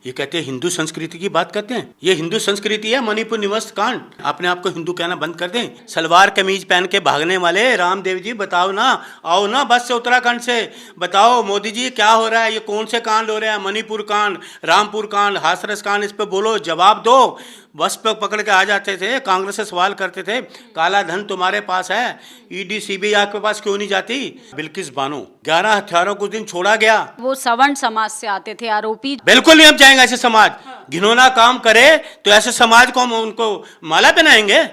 ये कहते हैं हिंदू संस्कृति की बात करते हैं। ये हिंदू संस्कृति है मणिपुर निवास कांड। अपने आप को हिंदू कहना बंद कर दें। सलवार कमीज पहन के भागने वाले रामदेव जी बताओ ना, आओ ना बस से उत्तराखंड से, बताओ मोदी जी क्या हो रहा है, ये कौन से कांड हो रहे हैं, मणिपुर कांड, रामपुर कांड, हाथरस कांड, इस पे बोलो, जवाब दो। बस पे पकड़ के आ जाते थे, कांग्रेस से सवाल करते थे, काला धन तुम्हारे पास है, ईडी सीबीआई के पास क्यों नहीं जाती। बिल्किस बानो 11 हत्यारों को दिन छोड़ा गया। वो सवर्ण समाज से आते थे आरोपी। बिल्कुल नहीं हम चाहेंगे ऐसे समाज। घिनौना काम करे तो ऐसे समाज को हम उनको माला पहनाएंगे।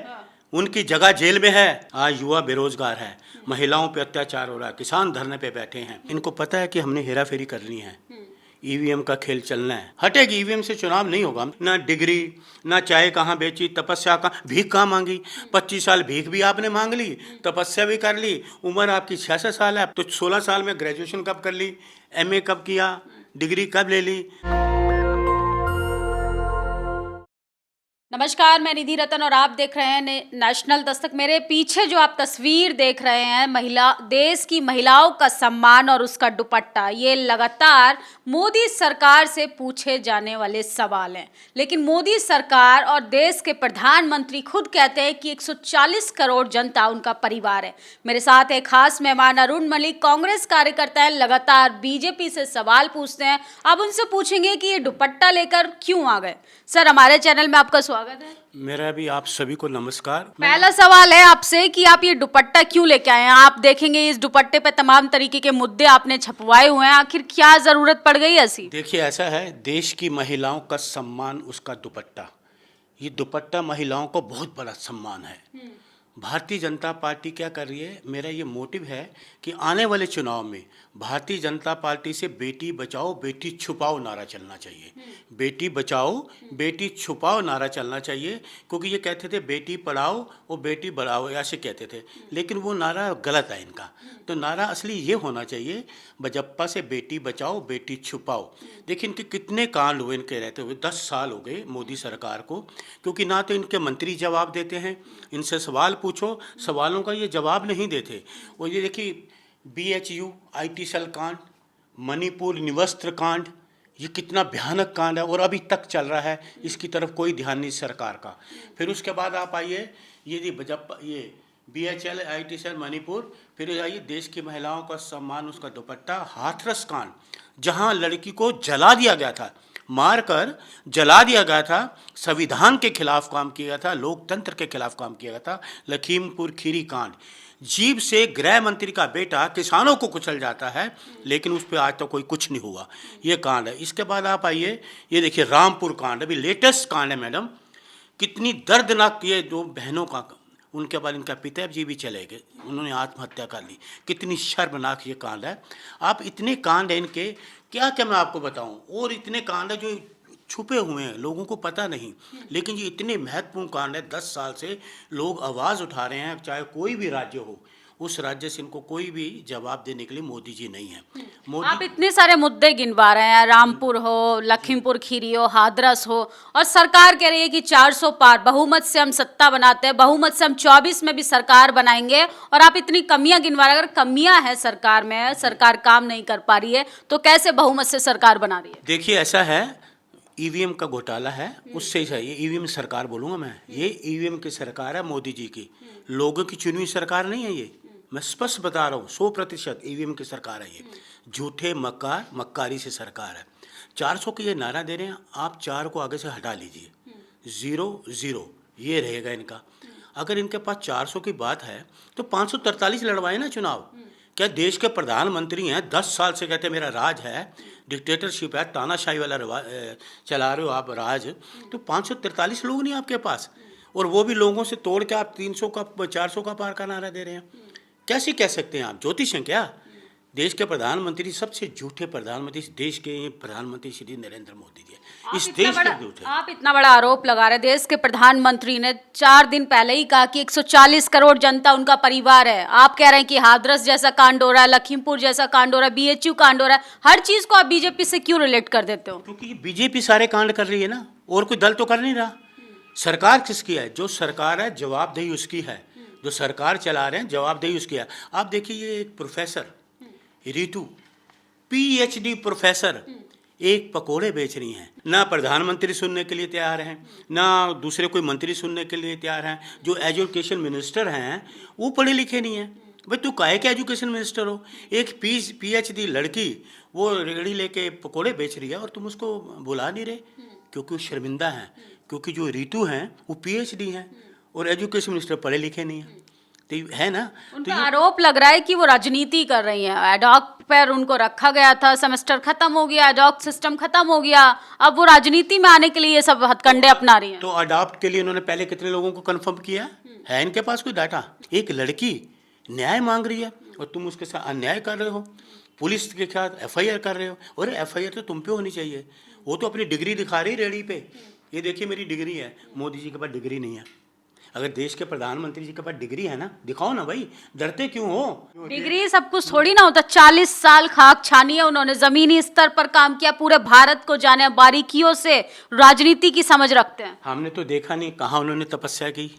उनकी जगह जेल में है। आज युवा बेरोजगार है, महिलाओं पे अत्याचार हो रहा है, किसान धरने पे बैठे हैं। इनको पता है कि हमने हेरा फेरी करनी है, ईवीएम का खेल चलना है। हटेगी ईवीएम से चुनाव नहीं होगा। ना डिग्री, ना चाय कहाँ बेची, तपस्या कहाँ, भीख कहाँ मांगी। 25 साल भीख भी आपने मांग ली, तपस्या भी कर ली। उम्र आपकी 66 साल है, तो 16 साल में ग्रेजुएशन कब कर ली, एमए कब किया, डिग्री कब ले ली। नमस्कार, मैं निधि रतन और आप देख रहे हैं नेशनल दस्तक। मेरे पीछे जो आप तस्वीर देख रहे हैं, देश की महिलाओं का सम्मान और उसका दुपट्टा, ये लगातार मोदी सरकार से पूछे जाने वाले सवाल हैं। लेकिन मोदी सरकार और देश के प्रधानमंत्री खुद कहते हैं कि 140 करोड़ जनता उनका परिवार है। मेरे साथ एक खास मेहमान अरुण मलिक, कांग्रेस कार्यकर्ता है, लगातार बीजेपी से सवाल पूछते हैं। अब उनसे पूछेंगे कि ये दुपट्टा लेकर क्यों आ गए। सर, हमारे चैनल में आपका स्वागत है। मेरा भी आप सभी को नमस्कार। पहला सवाल है आपसे कि आप ये दुपट्टा क्यों लेके आए हैं। आप देखेंगे इस दुपट्टे पे तमाम तरीके के मुद्दे आपने छपवाए हुए हैं, आखिर क्या जरूरत पड़ गई ऐसी। देखिए ऐसा है, देश की महिलाओं का सम्मान उसका दुपट्टा, ये दुपट्टा महिलाओं को बहुत बड़ा सम्मान है। भारतीय जनता पार्टी क्या कर रही है, मेरा ये मोटिव है कि आने वाले चुनाव में भारतीय जनता पार्टी से बेटी बचाओ बेटी छुपाओ नारा चलना चाहिए। बेटी बचाओ बेटी छुपाओ नारा चलना चाहिए, क्योंकि ये कहते थे बेटी पढ़ाओ और बेटी बढ़ाओ, ऐसे कहते थे, लेकिन वो नारा गलत है इनका। तो नारा असली ये होना चाहिए, बजप्पा से बेटी बचाओ बेटी छुपाओ। देखिए इनके कितने कांड हुए इनके रहते हुए, 10 साल हो गए मोदी सरकार को, क्योंकि ना तो इनके मंत्री जवाब देते हैं, इनसे सवाल पूछो, सवालों का ये जवाब नहीं देते। और ये देखिए BHU IT सेल कांड, मणिपुर निवस्त्र कांड, ये कितना भयानक कांड है और अभी तक चल रहा है, इसकी तरफ कोई ध्यान नहीं सरकार का। फिर उसके बाद आप आइए ये BHL IT सेल मणिपुर, फिर आइए देश की महिलाओं का सम्मान उसका दुपट्टा, हाथरस कांड, जहां लड़की को जला दिया गया था, मारकर जला दिया गया था, संविधान के खिलाफ काम किया गया था, लोकतंत्र के खिलाफ काम किया गया था। लखीमपुर खीरी कांड, जीप से गृह मंत्री का बेटा किसानों को कुचल जाता है, लेकिन उस पर आज तक कोई कुछ नहीं हुआ, ये कांड है। इसके बाद आप आइए, ये देखिए रामपुर कांड, अभी लेटेस्ट कांड है मैडम, कितनी दर्दनाक, ये दो बहनों का, उनके बाद इनका पिताजी भी चले गए, उन्होंने आत्महत्या कर ली, कितनी शर्मनाक ये कांड है। आप इतने कांड हैं इनके, क्या क्या मैं आपको बताऊं, और इतने कांड है जो छुपे हुए हैं, लोगों को पता नहीं, लेकिन ये इतने महत्वपूर्ण कांड है। 10 साल से लोग आवाज़ उठा रहे हैं, चाहे कोई भी राज्य हो, उस राज्य से इनको कोई भी जवाब देने के लिए मोदी जी नहीं है। मोदी, आप इतने सारे मुद्दे गिनवा रहे हैं, रामपुर हो, लखीमपुर खीरी हो, हाथरस हो, और सरकार कह रही है कि 400 पार बहुमत से हम सत्ता बनाते हैं, बहुमत से हम 24 में भी सरकार बनाएंगे, और आप इतनी कमियां गिनवा रहे हैं। अगर कमियां हैं सरकार में, सरकार काम नहीं कर पा रही है, तो कैसे बहुमत से सरकार बना रही है। देखिए ऐसा है, ईवीएम का घोटाला है, उससे ही चाहिए ईवीएम सरकार बोलूँगा मैं, ये ईवीएम की सरकार है मोदी जी की, लोगों की चुनी हुई सरकार नहीं है ये, मैं स्पष्ट बता रहा हूँ। 100% ईवीएम की सरकार है ये, झूठे मक्कारी से सरकार है। 400 की ये नारा दे रहे हैं, आप 4 को आगे से हटा लीजिए, 0-0 ये रहेगा इनका। अगर इनके पास 400 की बात है तो 543 लड़वाए ना चुनाव। क्या देश के प्रधानमंत्री हैं, 10 साल से कहते हैं मेरा राज है, डिक्टेटरशिप है, तानाशाही वाला चला रहे हो आप राज, तो 543 लोग नहीं आपके पास, और वो भी लोगों से तोड़ के आप 300 का 400 का पार का नारा दे रहे हैं। कैसे कह सकते हैं आप, ज्योतिष हैं क्या। देश के प्रधानमंत्री, सबसे झूठे प्रधानमंत्री देश के प्रधानमंत्री श्री नरेंद्र मोदी जी, इस देश के झूठे। आप इतना बड़ा आरोप लगा रहे, देश के प्रधानमंत्री ने 4 दिन पहले ही कहा कि 140 करोड़ जनता उनका परिवार है। आप कह रहे हैं कि हाथरस जैसा कांड हो रहा है, लखीमपुर जैसा कांड हो रहा है, BHU कांड हो रहा है, हर चीज को आप बीजेपी से क्यों रिलेट कर देते हो। क्योंकि बीजेपी सारे कांड कर रही है ना, और कोई दल तो कर नहीं रहा। सरकार किसकी है, जो सरकार है जवाबदेही उसकी है, जो सरकार चला रहे हैं जवाबदेही उसकी है। आप देखिए ये एक प्रोफेसर रितु, PhD प्रोफेसर, एक पकोड़े बेच रही हैं। ना प्रधानमंत्री सुनने के लिए तैयार हैं, ना दूसरे कोई मंत्री सुनने के लिए तैयार हैं। जो एजुकेशन मिनिस्टर हैं वो पढ़े लिखे नहीं हैं। भाई तू काहे के एजुकेशन मिनिस्टर हो? एक PhD लड़की वो रेड़ी लेके पकोड़े बेच रही है और तुम उसको बुला नहीं रहे, क्योंकि वो शर्मिंदा हैं। क्योंकि जो ऋतु हैं वो PhD हैं और एजुकेशन मिनिस्टर पढ़े लिखे नहीं हैं। तो है ना, उन तो पे आरोप लग रहा है कि वो राजनीति कर रही हैं। एडॉक पर उनको रखा गया था, सेमेस्टर खत्म हो गया, एडॉक सिस्टम खत्म हो गया, अब वो राजनीति में आने के लिए ये सब हथकंडे अपना रही हैं। तो अडॉप्ट के लिए उन्होंने पहले कितने लोगों को कंफर्म किया है? इनके पास कोई डाटा? एक लड़की न्याय मांग रही है और तुम उसके साथ अन्याय कर रहे हो, पुलिस के साथ FIR कर रहे हो। और FIR तो तुम पे होनी चाहिए। वो तो अपनी डिग्री दिखा रही रेडी पे, ये देखिए मेरी डिग्री है। मोदी जी के पास डिग्री नहीं है। अगर देश के प्रधानमंत्री जी के पास डिग्री है ना, दिखाओ ना भाई, डरते क्यों हो? डिग्री सब कुछ थोड़ी ना होता। 40 साल खाक छानी है उन्होंने, जमीनी स्तर पर काम किया, पूरे भारत को जाने, बारीकियों से राजनीति की समझ रखते हैं। हमने तो देखा नहीं कहाँ उन्होंने तपस्या की।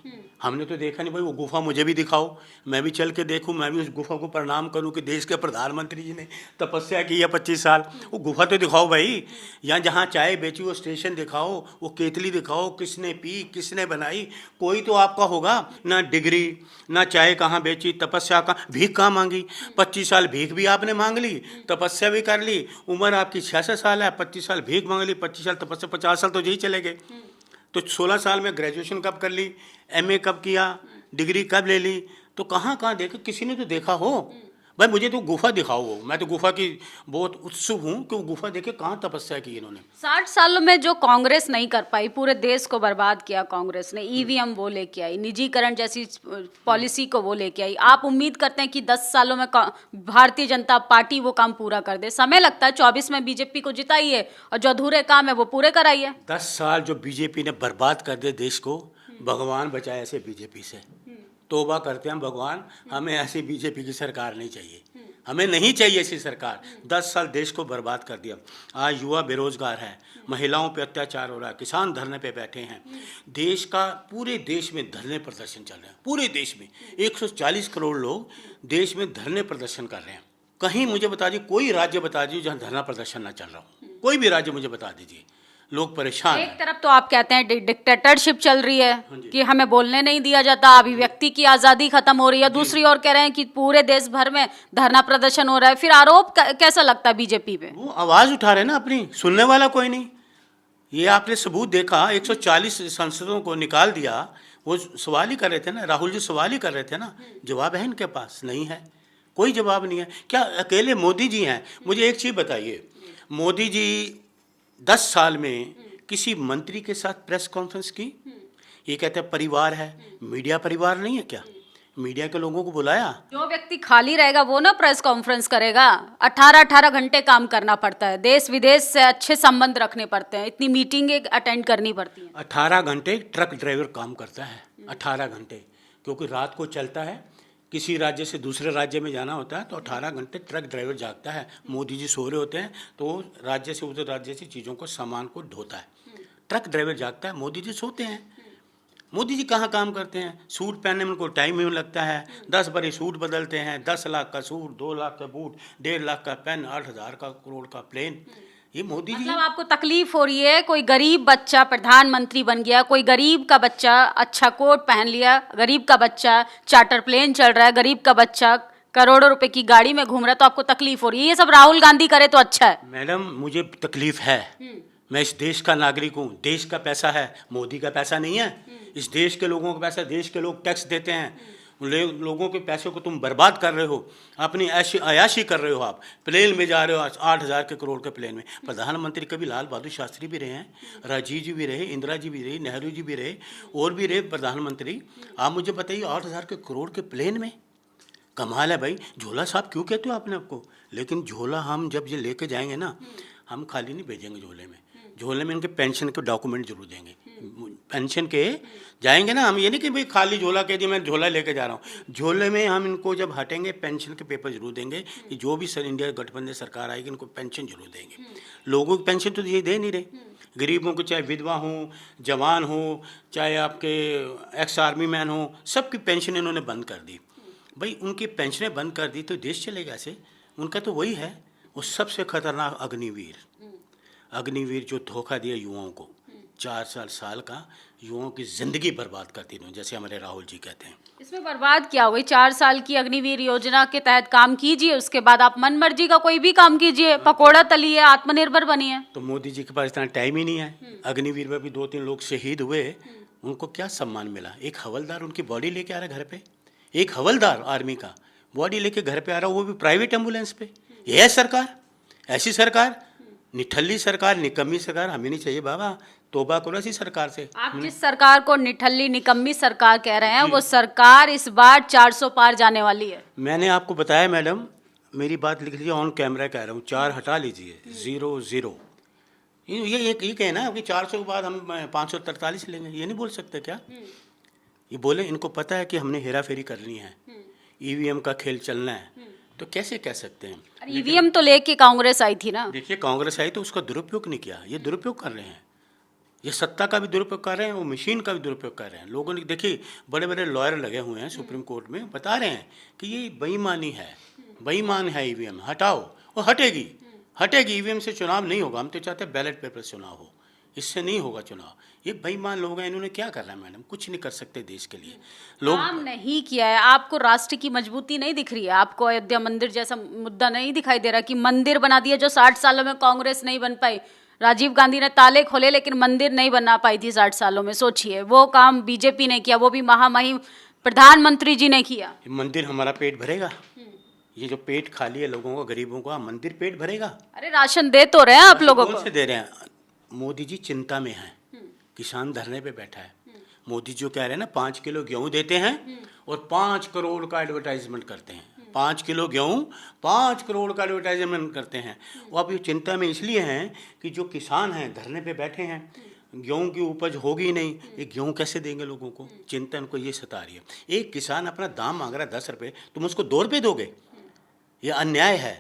हमने तो देखा नहीं भाई। वो गुफा मुझे भी दिखाओ, मैं भी चल के देखूं, मैं भी उस गुफा को प्रणाम करूं कि देश के प्रधानमंत्री जी ने तपस्या की है 25 साल। वो गुफा तो दिखाओ भाई। यहाँ जहाँ चाय बेची वो स्टेशन दिखाओ, वो केतली दिखाओ, किसने पी, किसने बनाई। कोई तो आपका होगा ना। डिग्री ना, चाय कहाँ बेची, तपस्या कहाँ, भीख कहाँ मांगी। 25 साल भीख भी आपने मांग ली, तपस्या भी कर ली। उम्र आपकी 66 साल है, 25 साल भीख मांग ली, 25 साल तपस्या, 50 साल तो यही चले गए। तो 16 साल में ग्रेजुएशन कब कर ली, MA कब किया, डिग्री कब ले ली? तो कहाँ कहाँ देखा, किसी ने तो देखा हो भाई। मुझे तो गुफा दिखाओ वो, मैं तो गुफा की बहुत उत्सुक हूँ कि वो गुफा देखे कहाँ तपस्या की इन्होंने। 60 सालों में जो कांग्रेस नहीं कर पाई, पूरे देश को बर्बाद किया कांग्रेस ने। EVM वो लेके आई, निजीकरण जैसी पॉलिसी को वो लेके आई। आप उम्मीद करते हैं कि 10 सालों में भारतीय जनता पार्टी वो काम पूरा कर दे? समय लगता है। 24 में बीजेपी को जिताइए और जो अधूरे काम है वो पूरे कराइए। 10 साल जो बीजेपी ने बर्बाद कर दिया देश को, भगवान बचाए ऐसे बीजेपी से। तौबा करते हैं भगवान, हमें ऐसी बीजेपी की सरकार नहीं चाहिए। हमें नहीं चाहिए ऐसी सरकार। 10 साल देश को बर्बाद कर दिया। आज युवा बेरोजगार है, महिलाओं पे अत्याचार हो रहा है, किसान धरने पे बैठे हैं। देश का, पूरे देश में धरने प्रदर्शन चल रहे हैं। पूरे देश में 140 करोड़ लोग देश में धरने प्रदर्शन कर रहे हैं। कहीं मुझे बता दीजिए, कोई राज्य बता दीजिए जहाँ धरना प्रदर्शन ना चल रहा हो। कोई भी राज्य मुझे बता दीजिए। लोग परेशान एक हैं। तरफ तो आप कहते हैं डिक्टेटरशिप चल रही है जी। कि हमें बोलने नहीं दिया जाता, अभिव्यक्ति की आजादी खत्म हो रही है। दूसरी ओर कह रहे हैं कि पूरे देश भर में धरना प्रदर्शन हो रहा है। फिर आरोप कैसा लगता है बीजेपी पे? वो आवाज़ उठा रहे हैं ना अपनी, सुनने वाला कोई नहीं। ये आपने सबूत देखा, 140 सांसदों को निकाल दिया। वो सवाल ही कर रहे थे ना, राहुल जी सवाल ही कर रहे थे ना। जवाब है इनके पास? नहीं है, कोई जवाब नहीं है। क्या अकेले मोदी जी हैं? मुझे एक चीज़ बताइए, मोदी जी 10 साल में किसी मंत्री के साथ प्रेस कॉन्फ्रेंस की? ये कहते हैं परिवार है, मीडिया परिवार नहीं है क्या? मीडिया के लोगों को बुलाया? जो व्यक्ति खाली रहेगा वो ना प्रेस कॉन्फ्रेंस करेगा। 18-18 घंटे काम करना पड़ता है, देश विदेश से अच्छे संबंध रखने पड़ते हैं, इतनी मीटिंगें अटेंड करनी पड़ती हैं। 18 घंटे ट्रक ड्राइवर काम करता है, 18 घंटे, क्योंकि रात को चलता है। किसी राज्य से दूसरे राज्य में जाना होता है तो 18 घंटे ट्रक ड्राइवर जागता है। मोदी जी सो रहे होते हैं तो राज्य से उधर राज्य से चीज़ों को, सामान को ढोता है। ट्रक ड्राइवर जागता है, मोदी जी सोते हैं। मोदी जी कहाँ काम करते हैं? सूट पहनने में उनको टाइम ही लगता है। 10 बारी सूट बदलते हैं, 10 लाख का सूट, 2 लाख का बूट, 1.5 लाख का पेन, 8,000 का करोड़ का प्लेन। ये मोदी जी। मतलब आपको तकलीफ हो रही है, कोई गरीब बच्चा प्रधानमंत्री बन गया, कोई गरीब का बच्चा अच्छा कोट पहन लिया, गरीब का बच्चा चार्टर प्लेन चल रहा है, गरीब का बच्चा करोड़ों रुपए की गाड़ी में घूम रहा है, तो आपको तकलीफ हो रही है? ये सब राहुल गांधी करे तो अच्छा है। मैडम मुझे तकलीफ है, मैं इस देश का नागरिक हूँ। देश का पैसा है, मोदी का पैसा नहीं है। इस देश के लोगों का पैसा, देश के लोग टैक्स देते हैं। लोगों के पैसे को तुम बर्बाद कर रहे हो, अपनी ऐशी अयाशी कर रहे हो। आप प्लेन में जा रहे हो, 8,000 के करोड़ के प्लेन में। प्रधानमंत्री कभी लाल बहादुर शास्त्री भी रहे हैं, राजीव जी भी रहे, इंदिरा जी भी रही, नेहरू जी भी रहे, और भी रहे प्रधानमंत्री। आप मुझे बताइए 8,000 के करोड़ के प्लेन में? कमाल है भाई। झोला साहब क्यों कहते हो आपने आपको? लेकिन झोला हम जब ये लेके जाएंगे ना, हम खाली नहीं भेजेंगे झोले में। झोले में इनके पेंशन के डॉक्यूमेंट जरूर देंगे। पेंशन के जाएंगे ना हम, ये नहीं कि भाई खाली झोला कह दिया मैं झोला लेके जा रहा हूँ। झोले में हम इनको जब हटेंगे पेंशन के पेपर जरूर देंगे कि जो भी सर इंडिया गठबंधन सरकार आएगी इनको पेंशन जरूर देंगे। लोगों की पेंशन तो ये दे नहीं रहे। गरीबों को, चाहे विधवा हो, जवान हो, चाहे आपके एक्स आर्मी मैन हो, सबकी पेंशन इन्होंने बंद कर दी। भाई उनकी पेंशनें बंद कर दी तो देश चलेगा ऐसे? उनका तो वही है, वो सबसे खतरनाक अग्निवीर। अग्निवीर जो धोखा दिया युवाओं को, 4 साल का युवाओं की जिंदगी बर्बाद कर दी, जैसे हमारे राहुल जी कहते हैं। इसमें बर्बाद क्या हो गई? 4 साल की अग्निवीर योजना के तहत काम कीजिए, उसके बाद आप मन मर्जी का कोई भी काम कीजिए, पकोड़ा तलिए, आत्मनिर्भर बनिए। तो मोदी जी के पास इतना टाइम ही नहीं है। अग्निवीर में भी 2-3 लोग शहीद हुए, उनको क्या सम्मान मिला? एक हवलदार उनकी बॉडी लेके आ रहा है घर पे, एक हवलदार आर्मी का बॉडी लेके घर पे आ रहा है, वो भी प्राइवेट एम्बुलेंस पे। ये है सरकार? ऐसी सरकार, निठल्ली सरकार, निकम्मी सरकार हमें नहीं चाहिए बाबा। तोबा करो ऐसी सरकार से। आप जिस सरकार को निठल्ली निकम्मी सरकार कह रहे हैं, वो सरकार इस बार 400 पार जाने वाली है। मैंने आपको बताया मैडम, मेरी बात लिख लीजिए, ऑन कैमरा कह रहा हूँ, 4 हटा लीजिए, 0-0। ये कहना कि 400 के बाद हम 543 लेंगे, ये नहीं बोल सकते क्या? ये बोले, इनको पता है कि हमने हेरा फेरी करनी है, ईवीएम का खेल चलना है, तो कैसे कह सकते हैं? ईवीएम तो लेके कांग्रेस आई थी ना। देखिए, कांग्रेस आई तो उसका दुरुपयोग नहीं किया, ये दुरुपयोग कर रहे हैं। ये सत्ता का भी दुरुपयोग कर रहे हैं, वो मशीन का भी दुरुपयोग कर रहे हैं। लोगों ने देखिए, बड़े बड़े लॉयर लगे हुए हैं सुप्रीम कोर्ट में, बता रहे हैं कि ये बेईमानी है, बेईमान है ईवीएम, हटाओ। वो हटेगी, ईवीएम से चुनाव नहीं होगा। हम तो चाहते हैं बैलेट पेपर से चुनाव हो, इससे नहीं होगा चुनाव। ये बेईमान लोग हैं, इन्होंने क्या करना है मैडम? कुछ नहीं कर सकते देश के लिए। लोग काम नहीं किया है। आपको राष्ट्र की मजबूती नहीं दिख रही है? आपको अयोध्या मंदिर जैसा मुद्दा नहीं दिखाई दे रहा कि मंदिर बना दिया जो 60 सालों में कांग्रेस नहीं बन पाई? राजीव गांधी ने ताले खोले लेकिन मंदिर नहीं बना पाई थी 60 सालों में। सोचिए, वो काम बीजेपी ने किया, वो भी महामहिम प्रधानमंत्री जी ने किया। मंदिर हमारा पेट भरेगा? ये जो पेट खाली है लोगों का, गरीबों का, मंदिर पेट भरेगा? अरे राशन दे तो रहे हैं आप लोगों को। से दे रहे हैं? मोदी जी चिंता में हैं, किसान धरने पे बैठा है। मोदी जो कह रहे हैं ना, 5 किलो गेहूं देते हैं और 5 करोड़ का एडवर्टाइजमेंट करते हैं। 5 किलो गेहूं, 5 करोड़ का एडवर्टाइजमेंट करते हैं। वो अभी चिंता में इसलिए हैं कि जो किसान हैं धरने पे बैठे हैं, गेहूं की उपज होगी नहीं, ये गेहूं कैसे देंगे लोगों को? चिंता उनको ये सता रही है। एक किसान अपना दाम मांग रहा है 10 रुपये, तुम उसको 2 रुपये दोगे? ये अन्याय है।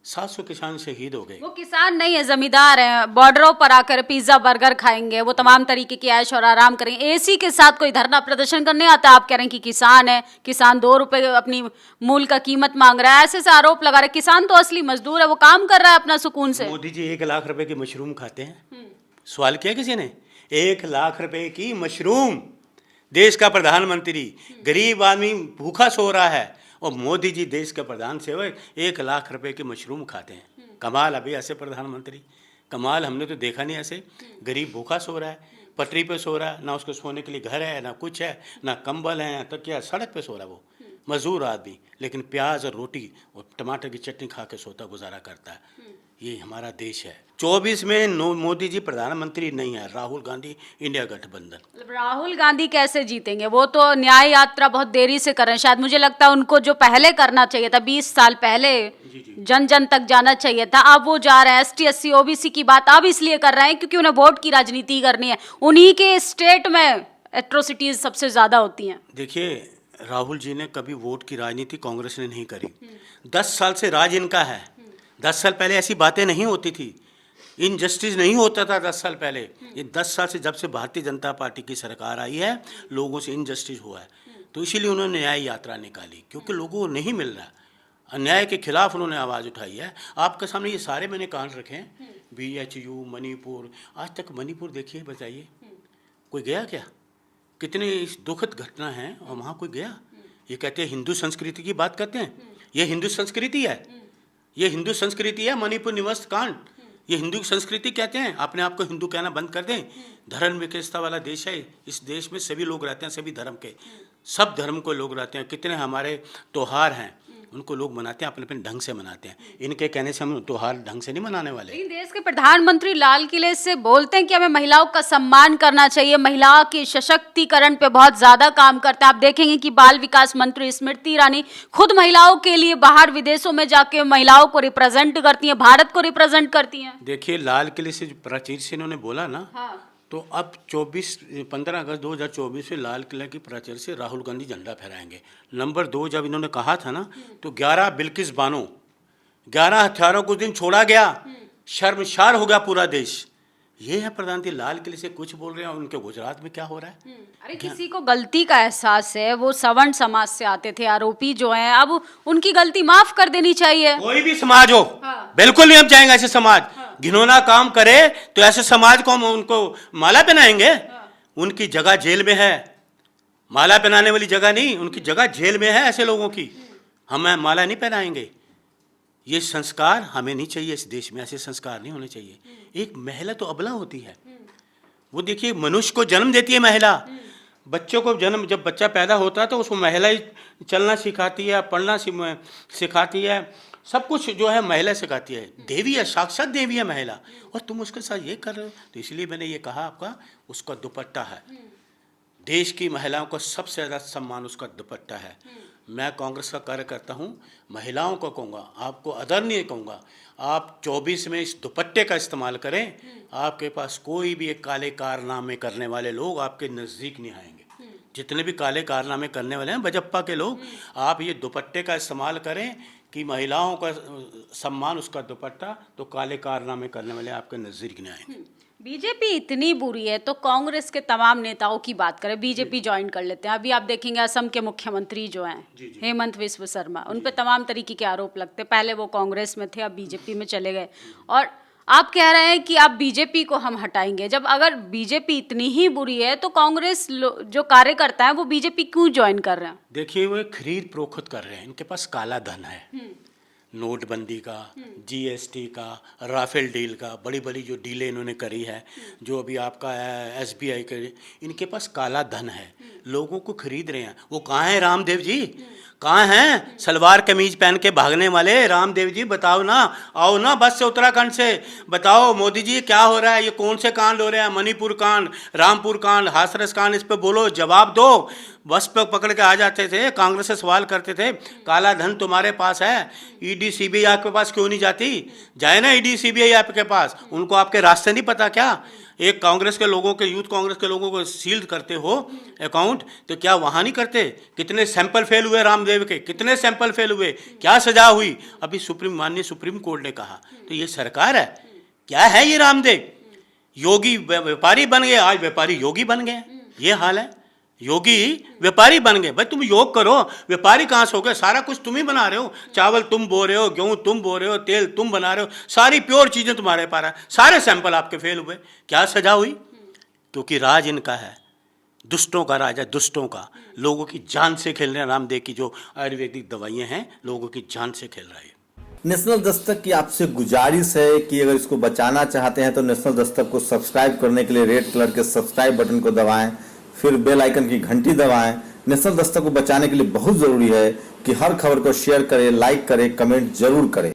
700 किसान शहीद हो गए। वो किसान नहीं है, जमींदार हैं। बॉर्डरों पर आकर पिज्जा बर्गर खाएंगे, वो तमाम तरीके की ऐश और आराम करेंगे। एसी के साथ कोई धरना प्रदर्शन करने आता है? आप कह रहे हैं कि किसान है, किसान 2 रुपए अपनी मूल का कीमत मांग रहा है, ऐसे ऐसे आरोप लगा रहे। किसान तो असली मजदूर है, वो काम कर रहा है अपना सुकून से। मोदी जी 1 लाख रुपए की मशरूम खाते हैं? सवाल किया किसी ने? 1 लाख रुपए की मशरूम, देश का प्रधानमंत्री, गरीब आदमी भूखा सो रहा है, और मोदी जी देश के प्रधान सेवक 1 लाख रुपए की मशरूम खाते हैं। कमाल अभी ऐसे प्रधानमंत्री, कमाल हमने तो देखा नहीं ऐसे। गरीब भूखा सो रहा है, पटरी पे सो रहा है, ना उसको सोने के लिए घर है, ना कुछ है, ना कंबल है, ना तकिया, सड़क पे सो रहा है वो मजदूर आदमी, लेकिन प्याज और रोटी और टमाटर की चटनी खा के सोता गुजारा करता है। ये हमारा देश है। 24 में मोदी जी प्रधानमंत्री नहीं है, राहुल गांधी इंडिया गठबंधन। राहुल गांधी कैसे जीतेंगे? वो तो न्याय यात्रा बहुत देरी से कर रहे हैं। शायद मुझे लगता है उनको जो पहले करना चाहिए था, 20 साल पहले जन जन तक जाना चाहिए था। अब वो जा रहे हैं। ST SC OBC की बात अब इसलिए कर रहे हैं क्योंकि उन्हें वोट की राजनीति करनी है। उन्हीं के स्टेट में एट्रोसिटीज सबसे ज्यादा होती हैं। देखिए, राहुल जी ने कभी वोट की राजनीति कांग्रेस ने नहीं करी। 10 साल से राज इनका है। 10 साल पहले ऐसी बातें नहीं होती थी, इनजस्टिस नहीं होता था 10 साल पहले। ये 10 साल से जब से भारतीय जनता पार्टी की सरकार आई है, लोगों से इनजस्टिस हुआ है, तो इसीलिए उन्होंने न्याय यात्रा निकाली, क्योंकि लोगों को नहीं मिल रहा। अन्याय के खिलाफ उन्होंने आवाज़ उठाई है। आपके सामने ये सारे मैंने कांड रखे हैं, BHU, मणिपुर। आज तक मणिपुर देखिए, बताइए कोई गया क्या? कितनी दुखद घटना है, और वहाँ कोई गया? ये कहते हैं हिंदू संस्कृति की बात करते हैं, ये हिंदू संस्कृति है, ये हिंदू संस्कृति है। मणिपुर निवस्त कांड, ये हिंदू संस्कृति कहते हैं। अपने आप को हिंदू कहना बंद कर दें। धर्म विशेषता वाला देश है। इस देश में सभी लोग रहते हैं, सभी धर्म के, सब धर्म को लोग रहते हैं। कितने हमारे त्योहार हैं, उनको लोग मनाते हैं, अपने अपने ढंग से मनाते हैं। इनके कहने से हम त्योहार ढंग से नहीं मनाने वाले। लेकिन देश के प्रधानमंत्री लाल किले से बोलते हैं कि हमें महिलाओं का सम्मान करना चाहिए, महिलाओं के सशक्तिकरण पे बहुत ज्यादा काम करते हैं। आप देखेंगे कि बाल विकास मंत्री स्मृति ईरानी खुद महिलाओं के लिए बाहर विदेशों में जाके महिलाओं को रिप्रेजेंट करती हैं, भारत को रिप्रेजेंट करती हैं। देखिए, लाल किले से प्राचीर से इन्होंने बोला ना, हाँ। तो अब 15 अगस्त 2024 में लाल किला की प्राचीर से राहुल गांधी झंडा फहराएंगे। नंबर 2, जब इन्होंने कहा था ना, तो 11 बिल्किस बानो, 11 हथियारों को दिन छोड़ा गया, शर्मसार हो गया पूरा देश। ये है प्रधानमंत्री लाल किले से कुछ बोल रहे हैं, उनके गुजरात में क्या हो रहा है? अरे किसी को गलती का एहसास है, वो सवर्ण समाज से आते थे आरोपी जो हैं, अब उनकी गलती माफ कर देनी चाहिए। कोई भी समाज हो, हाँ। बिल्कुल नहीं हम चाहेंगे ऐसे समाज। घिनौना काम करे तो ऐसे समाज को हम उनको माला पहनाएंगे? उनकी जगह जेल में है, माला पहनाने वाली जगह नहीं, उनकी जगह जेल में है ऐसे लोगों की। हम माला नहीं पहनाएंगे। ये संस्कार हमें नहीं चाहिए, इस देश में ऐसे संस्कार नहीं होने चाहिए। एक महिला तो अबला होती है, वो देखिए मनुष्य को जन्म देती है महिला। बच्चों को जन्म, जब बच्चा पैदा होता है तो उसको महिला ही चलना सिखाती है, पढ़ना सिखाती है, सब कुछ जो है महिला सिखाती है। देवी है, साक्षात देवी है महिला, और तुम उसके साथ ये कर रहे हो। तो इसलिए मैंने ये कहा, आपका उसका दुपट्टा है। देश की महिलाओं को सबसे ज़्यादा सम्मान उसका दुपट्टा है। मैं कांग्रेस का कार्यकर्ता हूँ, महिलाओं को कहूँगा, आपको आदरणीय कहूँगा, आप 24 में इस दुपट्टे का इस्तेमाल करें। आपके पास कोई भी एक काले कारनामे करने वाले लोग आपके नज़दीक नहीं आएंगे। जितने भी काले कारनामे करने वाले हैं बजप्पा के लोग, आप ये दुपट्टे का इस्तेमाल करें कि महिलाओं का सम्मान उसका दुपट्टा, तो काले कारनामे करने वाले आपके नज़दीक नहीं आएंगे। बीजेपी इतनी बुरी है तो कांग्रेस के तमाम नेताओं की बात करें, बीजेपी ज्वाइन कर लेते हैं। अभी आप देखेंगे असम के मुख्यमंत्री जो हैं हेमंत विश्व शर्मा, उन पे तमाम तरीके के आरोप लगते। पहले वो कांग्रेस में थे, अब बीजेपी में चले गए, और आप कह रहे हैं कि अब बीजेपी को हम हटाएंगे। जब अगर बीजेपी इतनी ही बुरी है तो कांग्रेस जो कार्यकर्ता है वो बीजेपी क्यों ज्वाइन कर रहे हैं? देखिए, वो खरीद प्रोखत कर रहे हैं, इनके पास काला धन है। नोटबंदी का, जीएसटी का, राफेल डील का, बड़ी बड़ी जो डीलें इन्होंने करी है, जो अभी आपका एसबीआई के, इनके पास काला धन है, लोगों को खरीद रहे हैं। वो कहाँ हैं रामदेव जी, कहाँ हैं सलवार कमीज पहन के भागने वाले? रामदेव जी बताओ ना, आओ ना बस से उत्तराखंड से, बताओ मोदी जी क्या हो रहा है, ये कौन से कांड हो रहे हैं? मणिपुर कांड, रामपुर कांड, हाथरस कांड, इस पे बोलो, जवाब दो। बस पे पकड़ के आ जाते थे, कांग्रेस से सवाल करते थे, काला धन तुम्हारे पास है, ईडी सीबीआई आपके पास क्यों नहीं जाती? जाए ना ईडी सीबीआई आपके पास, उनको आपके रास्ते नहीं पता क्या? एक कांग्रेस के लोगों के, यूथ कांग्रेस के लोगों को सील करते हो अकाउंट, तो क्या वहाँ नहीं करते? कितने सैंपल फेल हुए रामदेव के, कितने सैंपल फेल हुए, क्या सजा हुई? अभी माननीय सुप्रीम कोर्ट ने कहा। तो ये सरकार है क्या है? ये रामदेव योगी व्यापारी बन गए, आज व्यापारी योगी बन गए, ये हाल है। योगी व्यापारी बन गए। भाई तुम योग करो, व्यापारी कहाँ से हो गए? सारा कुछ तुम ही बना रहे हो, चावल तुम बो रहे हो, गेहूं तुम बो रहे हो, तेल तुम बना रहे हो, सारी प्योर चीजें तुम्हारे पास है, सारे सैंपल आपके फेल हुए, क्या सजा हुई? क्योंकि राज इनका है, दुष्टों का राज है, दुष्टों का। लोगों की जान से खेल रहे हैं। रामदेव की जो आयुर्वेदिक दवाइयाँ हैं, लोगों की जान से खेल रही है। नेशनल दस्तक की आपसे गुजारिश है कि अगर इसको बचाना चाहते हैं तो नेशनल दस्तक को सब्सक्राइब करने के लिए रेड कलर के सब्सक्राइब बटन को दबाएं, फिर बेल आइकन की घंटी दबाएं। नेशनल दस्तक को बचाने के लिए बहुत जरूरी है कि हर खबर को शेयर करें, लाइक करें, कमेंट जरूर करें।